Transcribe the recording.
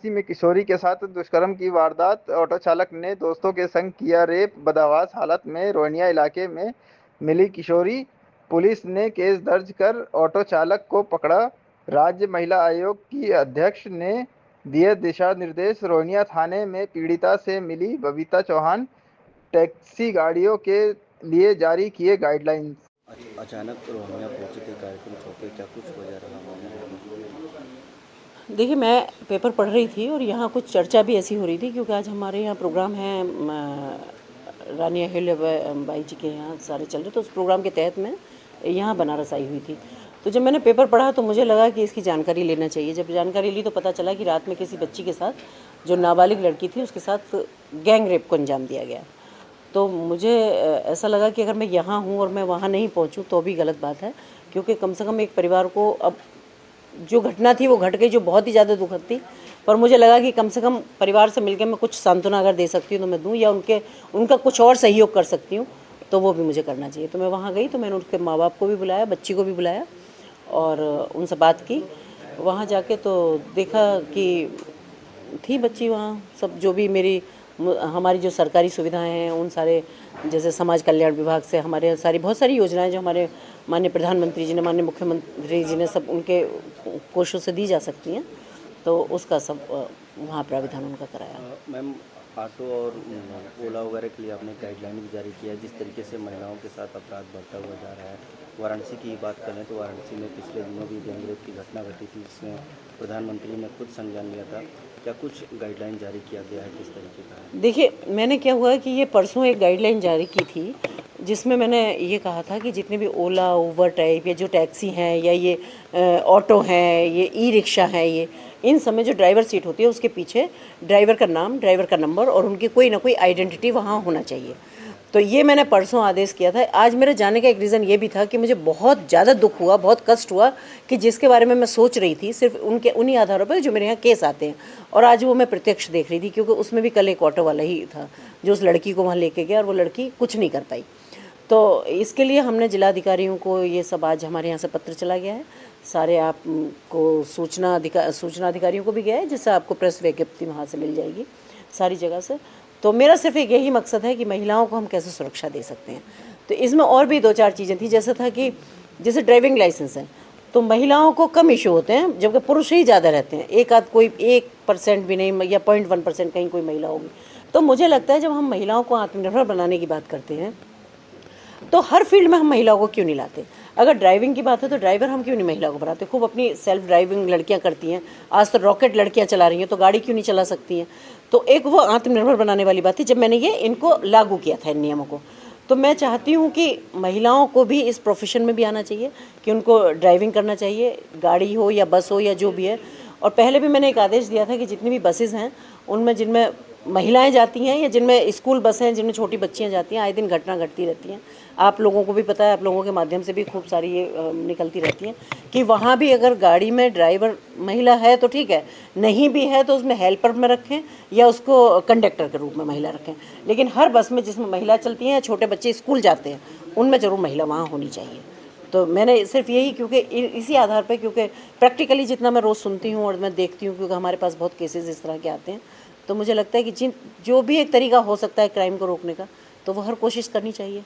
वाराणसी में किशोरी के साथ दुष्कर्म की वारदात। ऑटो चालक ने दोस्तों के संग किया रेप। बदहवास हालत में रोनिया इलाके में मिली किशोरी। पुलिस ने केस दर्ज कर ऑटो चालक को पकड़ा। राज्य महिला आयोग की अध्यक्ष ने दिए दिशा निर्देश। रोनिया थाने में पीड़िता से मिली बबीता चौहान। टैक्सी गाड़ियों के लिए जारी किए गाइडलाइंस। अचानक रोहिंग्या पहुंचे थे कार्यक्रम छोड़कर, क्या कुछ वजह रहा होगा? देखिए, मैं पेपर पढ़ रही थी और यहाँ कुछ चर्चा भी ऐसी हो रही थी क्योंकि आज हमारे यहाँ प्रोग्राम है रानी अहिल्याबाई जी के यहाँ सारे चल रहे, तो उस प्रोग्राम के तहत मैं यहाँ बनारस आई हुई थी। तो जब मैंने पेपर पढ़ा तो मुझे लगा कि इसकी जानकारी लेना चाहिए। जब जानकारी ली तो पता चला कि रात में किसी बच्ची के साथ, जो नाबालिग लड़की थी, उसके साथ गैंग रेप को अंजाम दिया गया। तो मुझे ऐसा लगा कि अगर मैं यहाँ हूँ और मैं वहाँ नहीं पहुँचूँ तो भी गलत बात है, क्योंकि कम से कम एक परिवार को, अब जो घटना थी वो घट गई, जो बहुत ही ज़्यादा दुखद थी, पर मुझे लगा कि कम से कम परिवार से मिलकर मैं कुछ सांत्वना अगर दे सकती हूँ तो मैं दूँ, या उनका कुछ और सहयोग कर सकती हूँ तो वो भी मुझे करना चाहिए। तो मैं वहाँ गई, तो मैंने उनके माँ बाप को भी बुलाया, बच्ची को भी बुलाया और उनसे बात की। वहाँ जाके तो देखा कि थी बच्ची वहाँ, सब जो भी हमारी जो सरकारी सुविधाएं हैं उन सारे, जैसे समाज कल्याण विभाग से हमारे बहुत सारी योजनाएं जो हमारे माननीय प्रधानमंत्री जी ने, माननीय मुख्यमंत्री जी ने, सब उनके कोषों से दी जा सकती हैं, तो उसका सब वहाँ प्राविधान उनका कराया। मैम, ऑटो और ओला वगैरह के लिए आपने गाइडलाइन भी जारी किया है। जिस तरीके से महिलाओं के साथ अपराध बढ़ता हुआ जा रहा है, वाराणसी की बात करें तो वाराणसी में पिछले दिनों भी गैंगरेप की घटना घटी थी, जिसमें प्रधानमंत्री ने खुद संज्ञान लिया था। क्या कुछ गाइडलाइन जारी किया गया है, किस तरीके का है? देखिए, मैंने क्या हुआ कि ये परसों एक गाइडलाइन जारी की थी, जिसमें मैंने ये कहा था कि जितने भी ओला, उबर टाइप, या जो टैक्सी हैं, या ये ऑटो हैं, ये ई रिक्शा है, ये इन सब में जो ड्राइवर सीट होती है उसके पीछे ड्राइवर का नाम, ड्राइवर का नंबर और उनकी कोई ना कोई आइडेंटिटी वहाँ होना चाहिए। तो ये मैंने परसों आदेश किया था। आज मेरे जाने का एक रीज़न ये भी था कि मुझे बहुत ज़्यादा दुख हुआ, बहुत कष्ट हुआ कि जिसके बारे में मैं सोच रही थी सिर्फ उन्हीं आधारों पर जो मेरे यहाँ केस आते हैं, और आज वो मैं प्रत्यक्ष देख रही थी, क्योंकि उसमें भी कल एक ऑटो वाला ही था जो उस लड़की को वहाँ लेके गया और वो लड़की कुछ नहीं कर पाई। तो इसके लिए हमने जिलाधिकारियों को ये सब, आज हमारे यहाँ से पत्र चला गया है सारे, आपको सूचना अधिकारियों को भी गया है, जिससे आपको प्रेस विज्ञप्ति वहाँ से मिल जाएगी सारी जगह से। तो मेरा सिर्फ एक यही मकसद है कि महिलाओं को हम कैसे सुरक्षा दे सकते हैं। तो इसमें और भी दो चार चीज़ें थी, जैसे था कि जैसे ड्राइविंग लाइसेंस है तो महिलाओं को कम इशू होते हैं, जबकि पुरुष ही ज़्यादा रहते हैं। एक आध कोई 1% भी नहीं, या 0.1% कहीं कोई महिला होगी। तो मुझे लगता है जब हम महिलाओं को आत्मनिर्भर बनाने की बात करते हैं तो हर फील्ड में हम महिलाओं को क्यों नहीं लाते। अगर ड्राइविंग की बात है तो ड्राइवर हम क्यों नहीं महिलाओं को बनाते। खूब अपनी सेल्फ ड्राइविंग लड़कियां करती हैं, आज तो रॉकेट लड़कियां चला रही हैं, तो गाड़ी क्यों नहीं चला सकती हैं। तो एक वो आत्मनिर्भर बनाने वाली बात थी जब मैंने ये इनको लागू किया था इन नियमों को। तो मैं चाहती हूँ कि महिलाओं को भी इस प्रोफेशन में भी आना चाहिए, कि उनको ड्राइविंग करना चाहिए, गाड़ी हो या बस हो या जो भी है। और पहले भी मैंने एक आदेश दिया था कि जितनी भी बसेज़ हैं उनमें जिनमें महिलाएं जाती हैं, या जिनमें स्कूल बसें हैं जिनमें छोटी बच्चियां जाती हैं, आए दिन घटना घटती रहती हैं, आप लोगों को भी पता है, आप लोगों के माध्यम से भी खूब सारी ये निकलती रहती हैं, कि वहाँ भी अगर गाड़ी में ड्राइवर महिला है तो ठीक है, नहीं भी है तो उसमें हेल्पर में रखें या उसको कंडक्टर के रूप में महिला रखें। लेकिन हर बस में जिसमें महिला चलती हैं, छोटे बच्चे स्कूल जाते हैं, उनमें ज़रूर महिला वहाँ होनी चाहिए। तो मैंने सिर्फ यही, क्योंकि इसी आधार पर, क्योंकि प्रैक्टिकली जितना मैं रोज़ सुनती हूँ और मैं देखती हूँ, क्योंकि हमारे पास बहुत केसेस इस तरह के आते हैं, तो मुझे लगता है कि जो भी एक तरीका हो सकता है क्राइम को रोकने का, तो वो हर कोशिश करनी चाहिए।